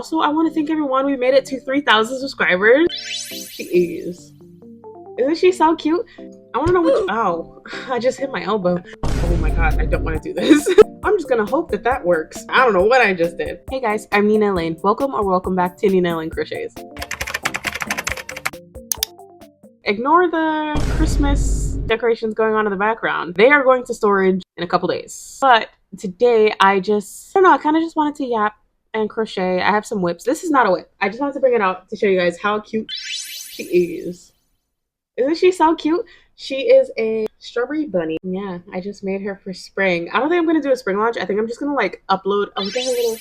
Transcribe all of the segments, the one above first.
Also, I want to thank everyone. We made it to 3,000 subscribers. She is. Isn't she so cute? I want to know which. Oh, I just hit my elbow. Oh my god, I don't want to do this. I'm just gonna hope that that works. I don't know what I just did. Hey guys, I'm Nina Lane. Welcome back to Nina Lane Crochets. Ignore the Christmas decorations going on in the background. They are going to storage in a couple days. But today I don't know, I kind of just wanted to yap and crochet. I have some whips. This is not a whip. I just wanted to bring it out to show you guys how cute she is. Isn't she so cute? She is a strawberry bunny. Yeah, I just made her for spring. I don't think I'm going to do a spring launch. I think I'm just going to like upload. Oh, look at her little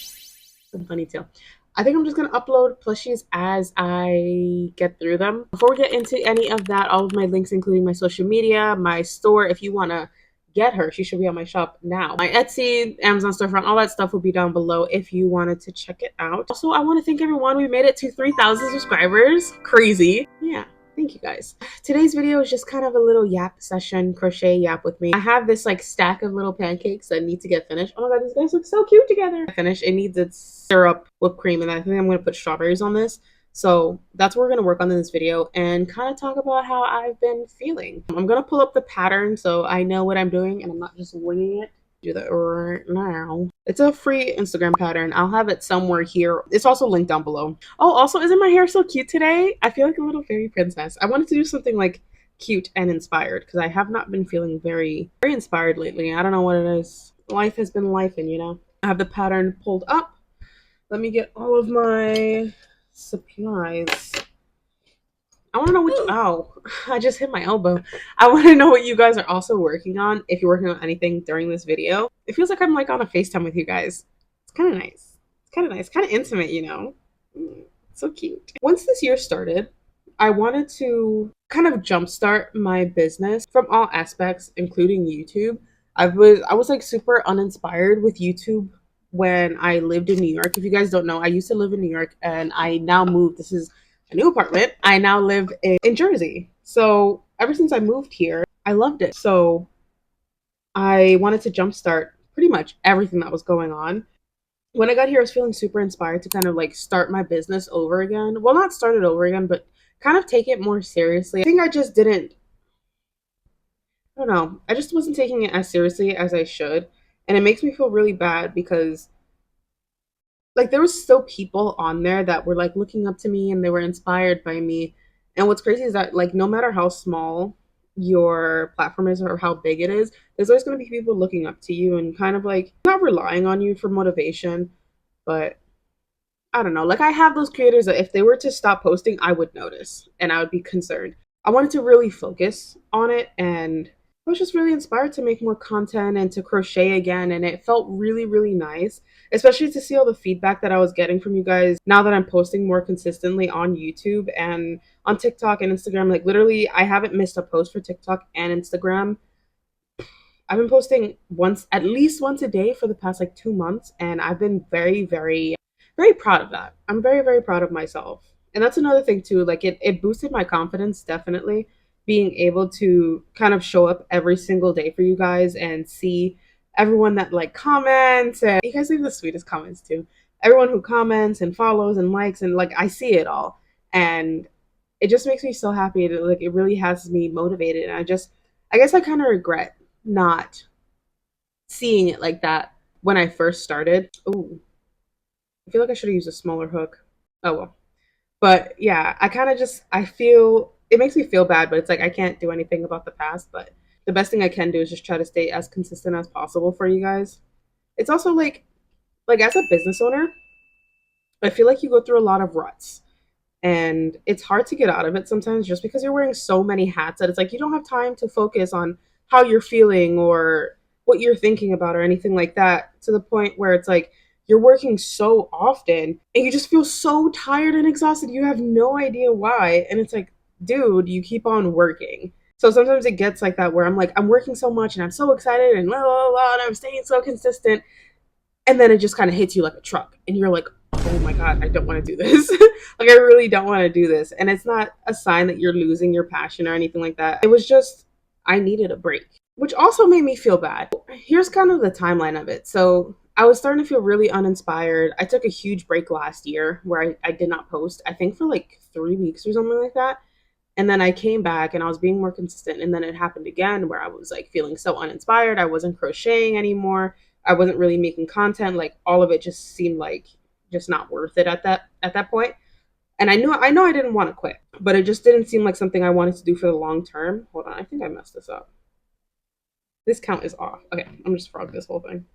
bunny tail. I think I'm just going to upload plushies as I get through them. Before we get into any of that, all of my links, including my social media, my store, if you want to get her, she should be on my shop now. My Etsy, Amazon storefront, all that stuff will be down below if you wanted to check it out. Also, I want to thank everyone. We made it to 3,000 subscribers. Crazy. Yeah. Thank you guys. Today's video is just kind of a little yap session, crochet yap with me. I have this like stack of little pancakes that need to get finished. Oh my god, these guys look so cute together. Finish. It needs its syrup, whipped cream, and I think I'm going to put strawberries on this. So that's what we're going to work on in this video and kind of talk about how I've been feeling. I'm going to pull up the pattern so I know what I'm doing and I'm not just winging it. Do that right now. It's a free Instagram pattern. I'll have it somewhere here. It's also linked down below. Oh, also, isn't my hair so cute today? I feel like a little fairy princess. I wanted to do something like cute and inspired because I have not been feeling very inspired lately. I don't know what it is. Life has been lifing, you know. I have the pattern pulled up. Let me get all of my supplies. I want to know which. Oh, I just hit my elbow. I want to know what you guys are also working on. If you're working on anything during this video, it feels like I'm like on a FaceTime with you guys. It's kind of nice. It's kind of nice, kind of intimate, you know. So cute. Once this year started, I wanted to kind of jumpstart my business from all aspects, including YouTube. I was like super uninspired with YouTube when I lived in New York. If you guys don't know, I used to live in New York and I now moved. This is a new apartment. I now live in Jersey. So ever since I moved here, I loved it. So I wanted to jumpstart pretty much everything that was going on. When I got here, I was feeling super inspired to kind of like start my business over again. Well, not start it over again, but kind of take it more seriously. I think I just didn't, I don't know. I just wasn't taking it as seriously as I should. And it makes me feel really bad because like there was still people on there that were like looking up to me and they were inspired by me. And what's crazy is that like no matter how small your platform is or how big it is, there's always going to be people looking up to you and kind of like not relying on you for motivation. But I don't know, like I have those creators that if they were to stop posting, I would notice and I would be concerned. I wanted to really focus on it and I was just really inspired to make more content and to crochet again, and it felt really nice, especially to see all the feedback that I was getting from you guys now that I'm posting more consistently on YouTube and on TikTok and Instagram. Like literally, I haven't missed a post for TikTok and Instagram. I've been posting at least once a day for the past like 2 months, and I've been very proud of that. I'm very proud of myself. And that's another thing too, like it boosted my confidence, definitely, being able to kind of show up every single day for you guys and see everyone that like comments, and you guys leave the sweetest comments too. Everyone who comments and follows and likes, and like I see it all, and it just makes me so happy. Like it really has me motivated, and I guess I kind of regret not seeing it like that when I first started. Ooh, I feel like I should have used a smaller hook. Oh well. But yeah, I feel it makes me feel bad, but it's like I can't do anything about the past. But the best thing I can do is just try to stay as consistent as possible for you guys. It's also like as a business owner, I feel like you go through a lot of ruts. And it's hard to get out of it sometimes just because you're wearing so many hats that it's like you don't have time to focus on how you're feeling or what you're thinking about or anything like that, to the point where it's like you're working so often and you just feel so tired and exhausted. You have no idea why. And it's like, dude, you keep on working. So sometimes it gets like that where I'm like, I'm working so much and I'm so excited and and I'm staying so consistent. And then it just kind of hits you like a truck and you're like, oh my God, I don't want to do this. Like, I really don't want to do this. And it's not a sign that you're losing your passion or anything like that. It was just, I needed a break, which also made me feel bad. Here's kind of the timeline of it. So I was starting to feel really uninspired. I took a huge break last year where I did not post, I think for like 3 weeks or something like that. And then I came back and I was being more consistent. And then it happened again where I was like feeling so uninspired. I wasn't crocheting anymore. I wasn't really making content. Like all of it just seemed like just not worth it at that point. And I know I didn't want to quit, but it just didn't seem like something I wanted to do for the long term. Hold on, I think I messed this up. This count is off. Okay, I'm just frog this whole thing.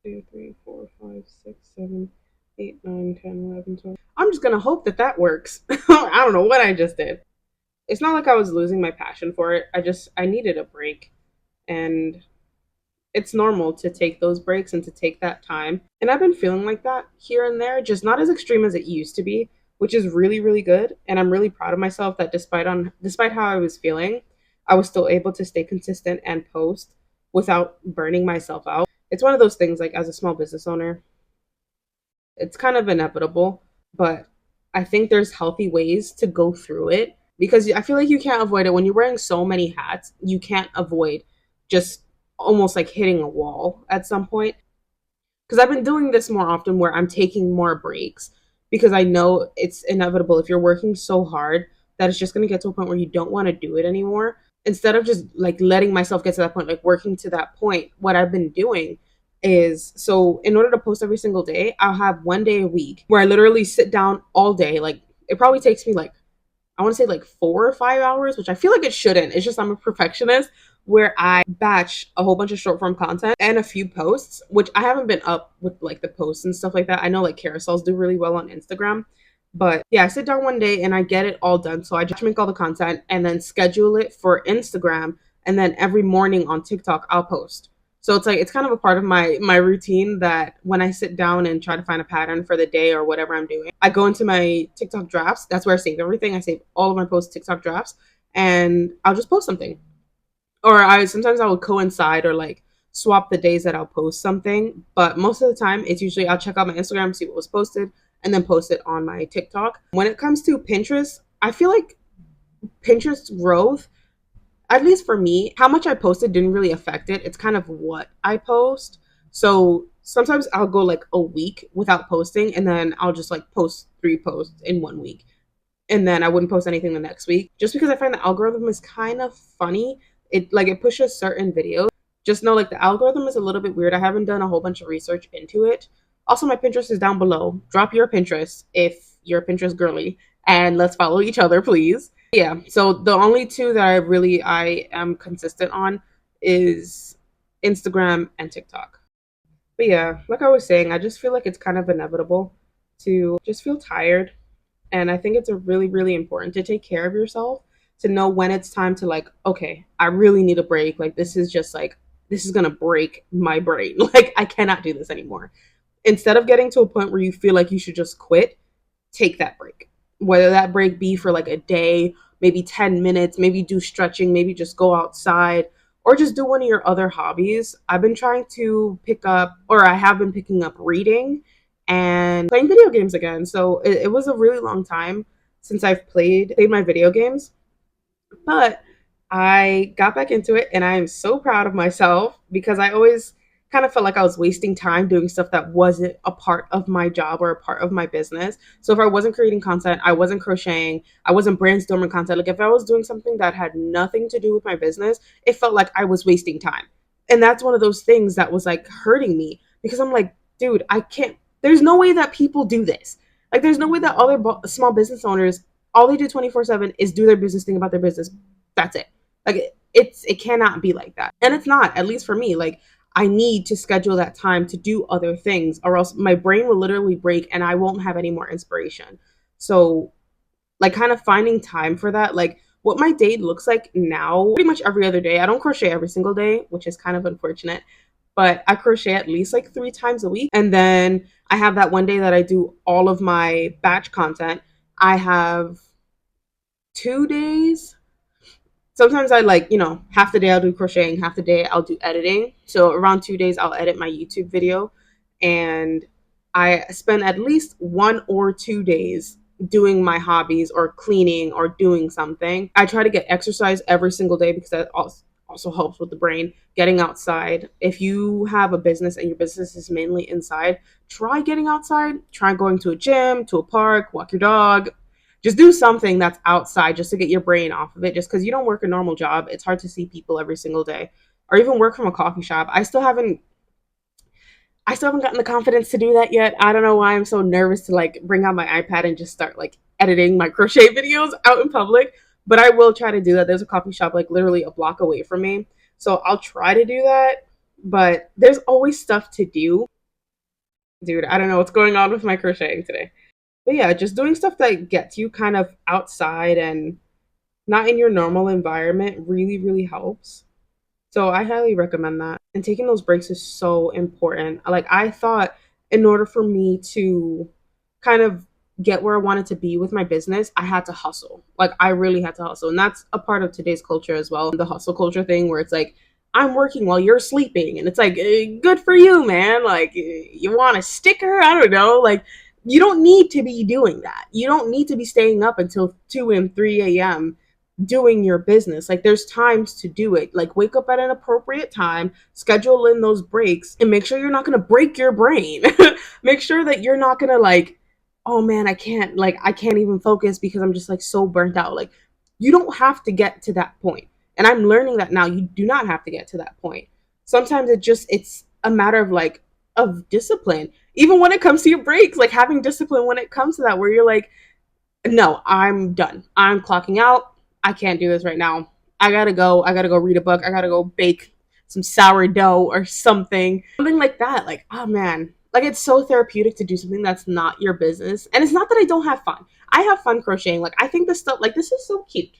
2, 3, 4, 5, 6, 7, 8, 9, 10, 11, 12. I'm just gonna hope that that works. I don't know what I just did. It's not like I was losing my passion for it. I needed a break, and it's normal to take those breaks and to take that time. And I've been feeling like that here and there, just not as extreme as it used to be, which is really, really good. And I'm really proud of myself that despite how I was feeling, I was still able to stay consistent and post without burning myself out. It's one of those things, like as a small business owner, it's kind of inevitable, but I think there's healthy ways to go through it because I feel like you can't avoid it. When you're wearing so many hats, you can't avoid just almost like hitting a wall at some point. Because I've been doing this more often where I'm taking more breaks because I know it's inevitable if you're working so hard that it's just going to get to a point where you don't want to do it anymore. Instead of just like letting myself get to that point, like working to that point, what I've been doing is, so in order to post every single day, I'll have one day a week where I literally sit down all day. Like it probably takes me like, I want to say like 4 or 5 hours, which I feel like it shouldn't. It's just I'm a perfectionist where I batch a whole bunch of short form content and a few posts, which I haven't been up with like the posts and stuff like that. I know like carousels do really well on Instagram. But yeah, I sit down one day and I get it all done. So I just make all the content and then schedule it for Instagram. And then every morning on TikTok, I'll post. So it's like it's kind of a part of my routine that when I sit down and try to find a pattern for the day or whatever I'm doing, I go into my TikTok drafts. That's where I save everything. I save all of my post TikTok drafts and I'll just post something. Or I sometimes I will coincide or like swap the days that I'll post something. But most of the time it's usually I'll check out my Instagram, see what was posted, and then post it on my TikTok. When it comes to Pinterest, I feel like Pinterest growth, at least for me, how much I posted didn't really affect it. It's kind of what I post. So sometimes I'll go like a week without posting and then I'll just like post 3 posts in one week. And then I wouldn't post anything the next week just because I find the algorithm is kind of funny. It pushes certain videos. Just know like the algorithm is a little bit weird. I haven't done a whole bunch of research into it. Also, my Pinterest is down below. Drop your Pinterest if you're a Pinterest girly and let's follow each other, please. Yeah, so the only two that I am consistent on is Instagram and TikTok. But yeah, like I was saying, I just feel like it's kind of inevitable to just feel tired. And I think it's a really, really important to take care of yourself, to know when it's time to like, okay, I really need a break. Like this is just like this is gonna break my brain. Like I cannot do this anymore. Instead of getting to a point where you feel like you should just quit, take that break. Whether that break be for like a day, maybe 10 minutes, maybe do stretching, maybe just go outside, or just do one of your other hobbies. I've been trying to pick up, or I have been picking up reading and playing video games again. So it was a really long time since I've played my video games. But I got back into it and I am so proud of myself because I always kind of felt like I was wasting time doing stuff that wasn't a part of my job or a part of my business. So if I wasn't creating content, I wasn't crocheting, I wasn't brainstorming content, like if I was doing something that had nothing to do with my business, it felt like I was wasting time. And that's one of those things that was like hurting me because I'm like, dude, I can't, there's no way that people do this. Like there's no way that other small business owners all they do 24/7 is do their business, think about their business. That's it. Like it cannot be like that. And it's not, at least for me. Like I need to schedule that time to do other things or else my brain will literally break and I won't have any more inspiration. So like kind of finding time for that, like what my day looks like now, pretty much every other day. I don't crochet every single day, which is kind of unfortunate, but I crochet at least like 3 times a week. And then I have that one day that I do all of my batch content. I have 2 days. Sometimes I like, half the day I'll do crocheting, half the day I'll do editing. So around 2 days, I'll edit my YouTube video. And I spend at least 1 or 2 days doing my hobbies or cleaning or doing something. I try to get exercise every single day because that also also helps with the brain. Getting outside. If you have a business and your business is mainly inside, try getting outside. Try going to a gym, to a park, walk your dog. Just do something that's outside just to get your brain off of it. Just because you don't work a normal job, it's hard to see people every single day. Or even work from a coffee shop. I still haven't gotten the confidence to do that yet. I don't know why I'm so nervous to like bring out my iPad and just start like editing my crochet videos out in public. But I will try to do that. There's a coffee shop like literally a block away from me. So I'll try to do that. But there's always stuff to do. Dude, I don't know what's going on with my crocheting today. But yeah, just doing stuff that gets you kind of outside and not in your normal environment really, really helps. So I highly recommend that. And taking those breaks is so important. Like I thought in order for me to kind of get where I wanted to be with my business, I had to hustle. Like I really had to hustle. And that's a part of today's culture as well. The hustle culture thing where it's like, I'm working while you're sleeping. And it's like, good for you, man. Like you want a sticker? I don't know. Like you don't need to be doing that. You don't need to be staying up until 2 and 3 a.m doing your business. Like there's times to do it. Like wake up at an appropriate time, schedule in those breaks, and make sure you're not going to break your brain. Make sure that you're not going to like, oh man, I can't even focus because I'm just like so burnt out. Like you don't have to get to that point. And I'm learning that now. You do not have to get to that point. Sometimes it's a matter of like of discipline. Even when it comes to your breaks, like having discipline when it comes to that where you're like, no, I'm done. I'm clocking out. I can't do this right now. I gotta go. I gotta go read a book. I gotta go bake some sourdough or something. Something like that. Like, oh man. Like it's so therapeutic to do something that's not your business. And it's not that I don't have fun. I have fun crocheting. Like I think this stuff, like this is so cute.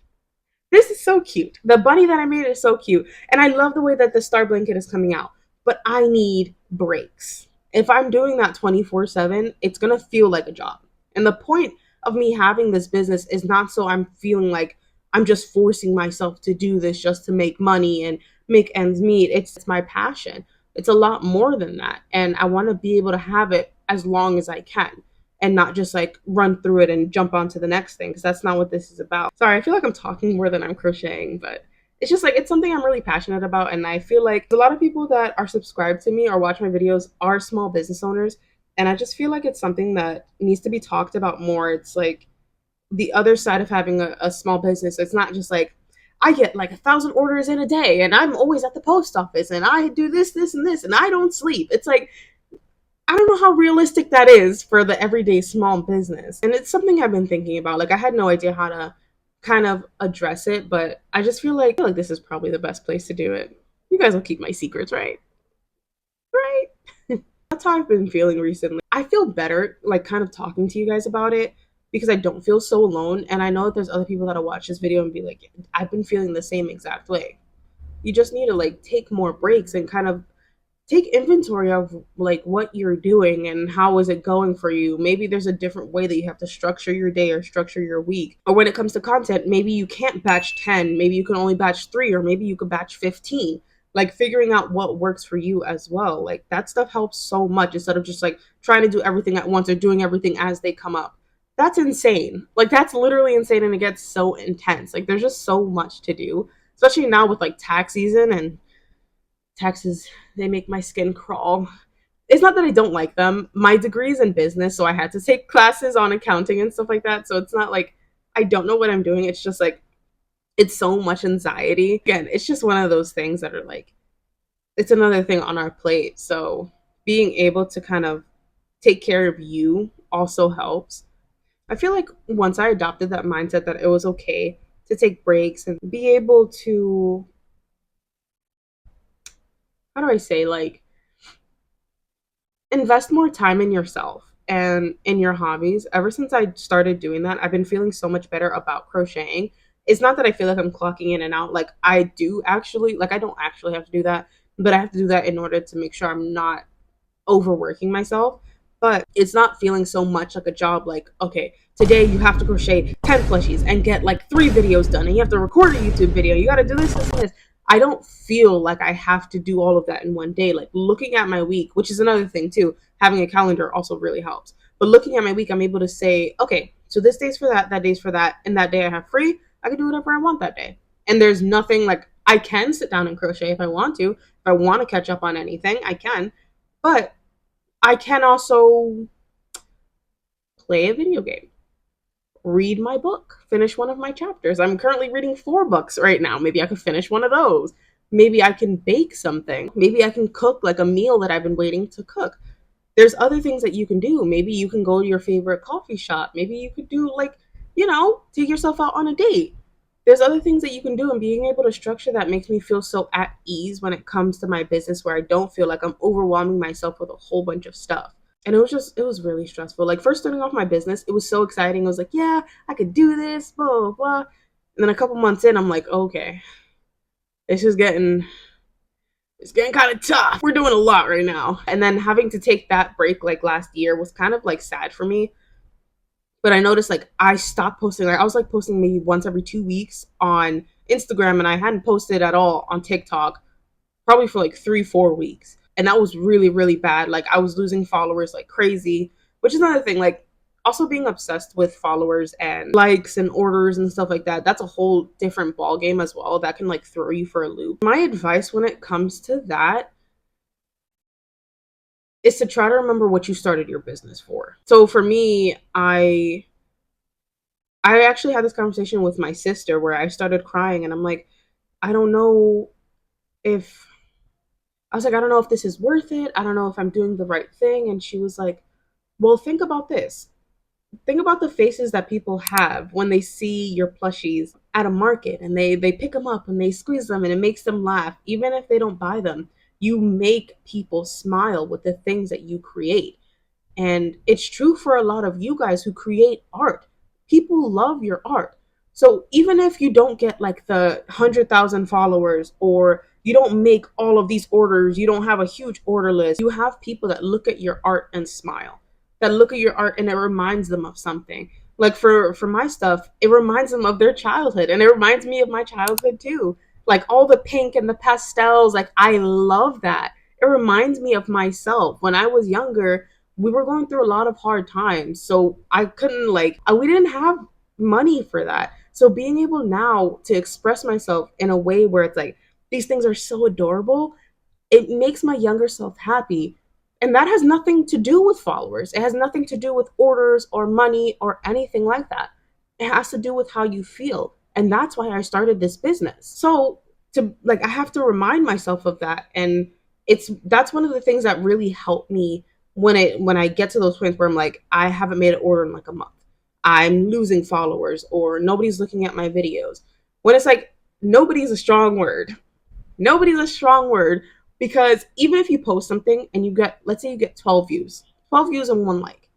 This is so cute. The bunny that I made is so cute. And I love the way that the star blanket is coming out. But I need breaks. If I'm doing that 24/7, it's going to feel like a job. And the point of me having this business is not so I'm feeling like I'm just forcing myself to do this just to make money and make ends meet. It's my passion. It's a lot more than that. And I want to be able to have it as long as I can and not just like run through it and jump on to the next thing because that's not what this is about. Sorry, I feel like I'm talking more than I'm crocheting, but it's just like it's something I'm really passionate about. And I feel like a lot of people that are subscribed to me or watch my videos are small business owners. And I just feel like it's something that needs to be talked about more. It's like the other side of having a small business. It's not just like I get like 1,000 orders in a day and I'm always at the post office and I do this, this, and this, and I don't sleep. It's like I don't know how realistic that is for the everyday small business. And it's something I've been thinking about. Like I had no idea how to kind of address it, but I just feel like this is probably the best place to do it. You guys will keep my secrets, right? Right? That's how I've been feeling recently. I feel better like kind of talking to you guys about it because I don't feel so alone and I know that there's other people that'll watch this video and be like, I've been feeling the same exact way. You just need to like take more breaks and kind of take inventory of like what you're doing and how is it going for you. Maybe there's a different way that you have to structure your day or structure your week. Or when it comes to content, maybe you can't batch 10, maybe you can only batch 3, or maybe you could batch 15. Like figuring out what works for you as well. Like that stuff helps so much instead of just like trying to do everything at once or doing everything as they come up. That's insane. Like that's literally insane and it gets so intense. Like there's just so much to do, especially now with like tax season and taxes, they make my skin crawl. It's not that I don't like them. My degree is in business, so I had to take classes on accounting and stuff like that. So it's not like I don't know what I'm doing. It's just like it's so much anxiety. Again, it's just one of those things that are like it's another thing on our plate. So being able to kind of take care of you also helps. I feel like once I adopted that mindset that it was okay to take breaks and be able to how do I say like invest more time in yourself and in your hobbies. Ever since I started doing that, I've been feeling so much better about crocheting. It's not that I feel like I'm clocking in and out. Like I do actually, like I don't actually have to do that, but I have to do that in order to make sure I'm not overworking myself. But it's not feeling so much like a job like, okay, today you have to crochet 10 plushies and get like 3 videos done and you have to record a YouTube video. You got to do this, this, and this. I don't feel like I have to do all of that in one day. Like looking at my week, which is another thing too, having a calendar also really helps. But looking at my week, I'm able to say, okay, so this day's for that day's for that, and that day I have free, I can do whatever I want that day. And there's nothing like I can sit down and crochet if I want to. If I want to catch up on anything, I can. But I can also play a video game, read my book, finish one of my chapters. I'm currently reading 4 books right now. Maybe I could finish one of those. Maybe I can bake something. Maybe I can cook like a meal that I've been waiting to cook. There's other things that you can do. Maybe you can go to your favorite coffee shop. Maybe you could do like, take yourself out on a date. There's other things that you can do, and being able to structure that makes me feel so at ease when it comes to my business, where I don't feel like I'm overwhelming myself with a whole bunch of stuff. And it was really stressful. Like, first starting off my business, it was so exciting. I was like, yeah, I could do this, blah, blah, blah. And then a couple months in, I'm like, okay, it's just getting kind of tough. We're doing a lot right now. And then having to take that break like last year was kind of like sad for me. But I noticed like I stopped posting. Like, I was like posting maybe once every 2 weeks on Instagram, and I hadn't posted at all on TikTok probably for like 3, 4 weeks. And that was really, really bad. Like, I was losing followers like crazy, which is another thing. Like, also being obsessed with followers and likes and orders and stuff like that, that's a whole different ball game as well. That can like throw you for a loop. My advice when it comes to that is to try to remember what you started your business for. So for me, I actually had this conversation with my sister where I started crying, and I'm like, I don't know if I was like, I don't know if this is worth it. I don't know if I'm doing the right thing. And she was like, well, think about this. Think about the faces that people have when they see your plushies at a market, and they pick them up and they squeeze them and it makes them laugh. Even if they don't buy them, you make people smile with the things that you create. And it's true for a lot of you guys who create art. People love your art. So even if you don't get like the 100,000 followers, or you don't make all of these orders, you don't have a huge order list, you have people that look at your art and smile, that look at your art and it reminds them of something. Like for my stuff, it reminds them of their childhood, and it reminds me of my childhood too. Like all the pink and the pastels, like I love that. It reminds me of myself when I was younger. We were going through a lot of hard times, so I couldn't like we didn't have money for that. So being able now to express myself in a way where it's like these things are so adorable, it makes my younger self happy. And that has nothing to do with followers. It has nothing to do with orders or money or anything like that. It has to do with how you feel. And that's why I started this business. So to like I have to remind myself of that. And that's one of the things that really helped me when I get to those points where I'm like, I haven't made an order in like a month. I'm losing followers, or nobody's looking at my videos. When it's like nobody's a strong word. Nobody's a strong word, because even if you post something and you get, let's say you get 12 views and 1 like.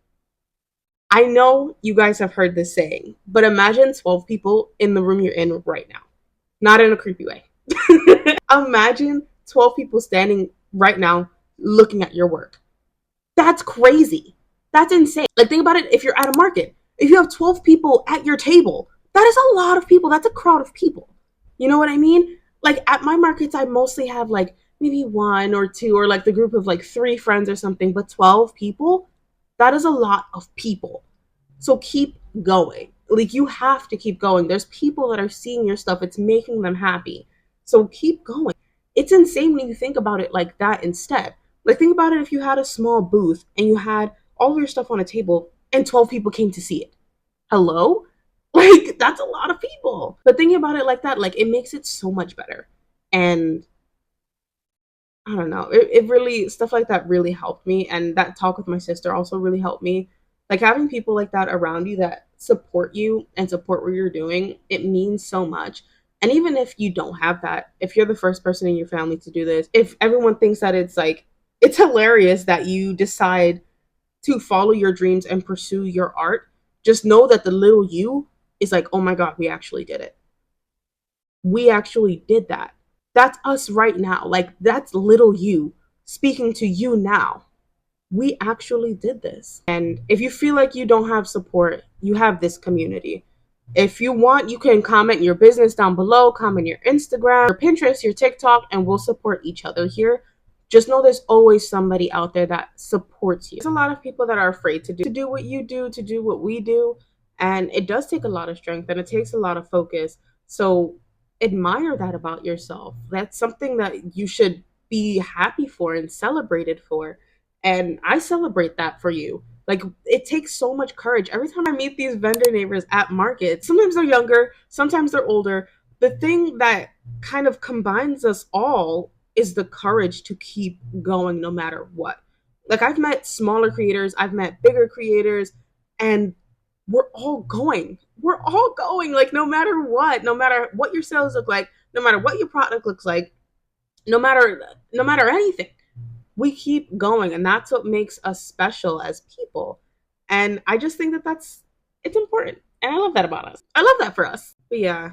I know you guys have heard this saying, but imagine 12 people in the room you're in right now. Not in a creepy way. Imagine 12 people standing right now looking at your work. That's crazy. That's insane. Like, think about it. If you're at a market, if you have 12 people at your table, that is a lot of people. That's a crowd of people. You know what I mean? Like, at my markets, I mostly have like maybe 1 or 2, or like the group of like 3 friends or something, but 12 people, that is a lot of people. So keep going. Like, you have to keep going. There's people that are seeing your stuff. It's making them happy. So keep going. It's insane when you think about it like that instead. Like, think about it if you had a small booth and you had all of your stuff on a table and 12 people came to see it. Hello? Like, that's a lot of people. But thinking about it like that, like, it makes it so much better. And I don't know. It really, stuff like that really helped me. And that talk with my sister also really helped me. Like, having people like that around you that support you and support what you're doing, it means so much. And even if you don't have that, if you're the first person in your family to do this, if everyone thinks that it's like, it's hilarious that you decide to follow your dreams and pursue your art, just know that the little you is like, oh my God, we actually did it. We actually did that. That's us right now. Like, that's little you speaking to you now. We actually did this. And if you feel like you don't have support, you have this community. If you want, you can comment your business down below, comment your Instagram, your Pinterest, your TikTok, and we'll support each other here. Just know there's always somebody out there that supports you. There's a lot of people that are afraid to do what you do, to do what we do. And it does take a lot of strength and it takes a lot of focus. So admire that about yourself. That's something that you should be happy for and celebrated for. And I celebrate that for you. Like, it takes so much courage. Every time I meet these vendor neighbors at markets, sometimes they're younger, sometimes they're older. The thing that kind of combines us all is the courage to keep going no matter what. Like, I've met smaller creators, I've met bigger creators, and we're all going. We're all going, like, no matter what your sales look like, no matter what your product looks like, no matter anything, we keep going, and that's what makes us special as people. And I just think that it's important, and I love that about us. I love that for us. But yeah,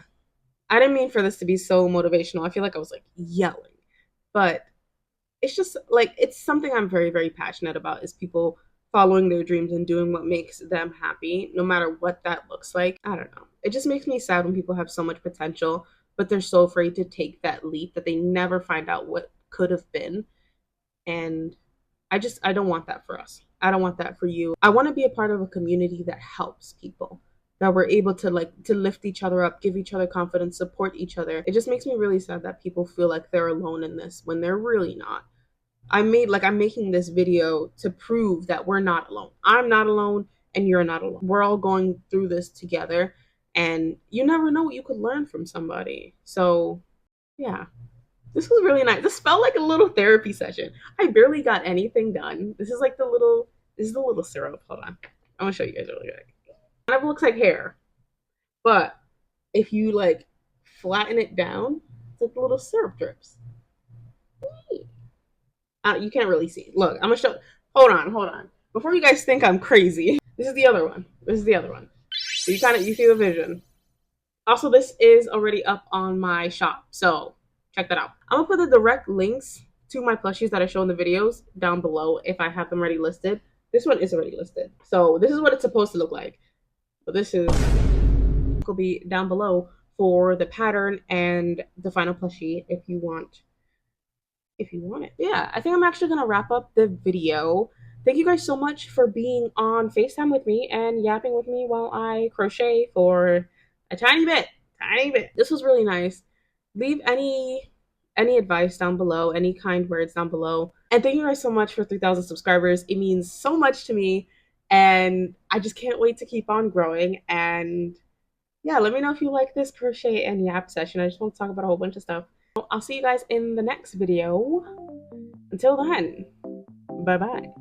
I didn't mean for this to be so motivational. I feel like I was like yelling, but it's just like, it's something I'm very, very passionate about, is people following their dreams and doing what makes them happy, no matter what that looks like. I don't know. It just makes me sad when people have so much potential, but they're so afraid to take that leap that they never find out what could have been. And I don't want that for us. I don't want that for you. I want to be a part of a community that helps people, that we're able to to lift each other up, give each other confidence, support each other. It just makes me really sad that people feel like they're alone in this when they're really not. I'm making this video to prove that we're not alone. I'm not alone, and you're not alone. We're all going through this together, and you never know what you could learn from somebody. So yeah, this was really nice. This felt like a little therapy session. I barely got anything done. This is the little syrup. Hold on. I'm gonna show you guys really quick. Kind of looks like hair, but if you like flatten it down, it's like little syrup drips. You can't really see. Look, I'm gonna show. Hold on. Before you guys think I'm crazy, this is the other one. So you see the vision. Also, this is already up on my shop, so check that out. I'm gonna put the direct links to my plushies that I show in the videos down below if I have them already listed. This one is already listed, so this is what it's supposed to look like. But this will be down below for the pattern and the final plushie if you want it. Yeah, I think I'm actually gonna wrap up the video. Thank you guys so much for being on FaceTime with me and yapping with me while I crochet for a tiny bit. Tiny bit. This was really nice. Leave any advice down below, any kind words down below. And thank you guys so much for 3,000 subscribers. It means so much to me, and I just can't wait to keep on growing. And yeah, let me know if you like this crochet and yap session. I just want to talk about a whole bunch of stuff. I'll see you guys in the next video. Until then, bye bye.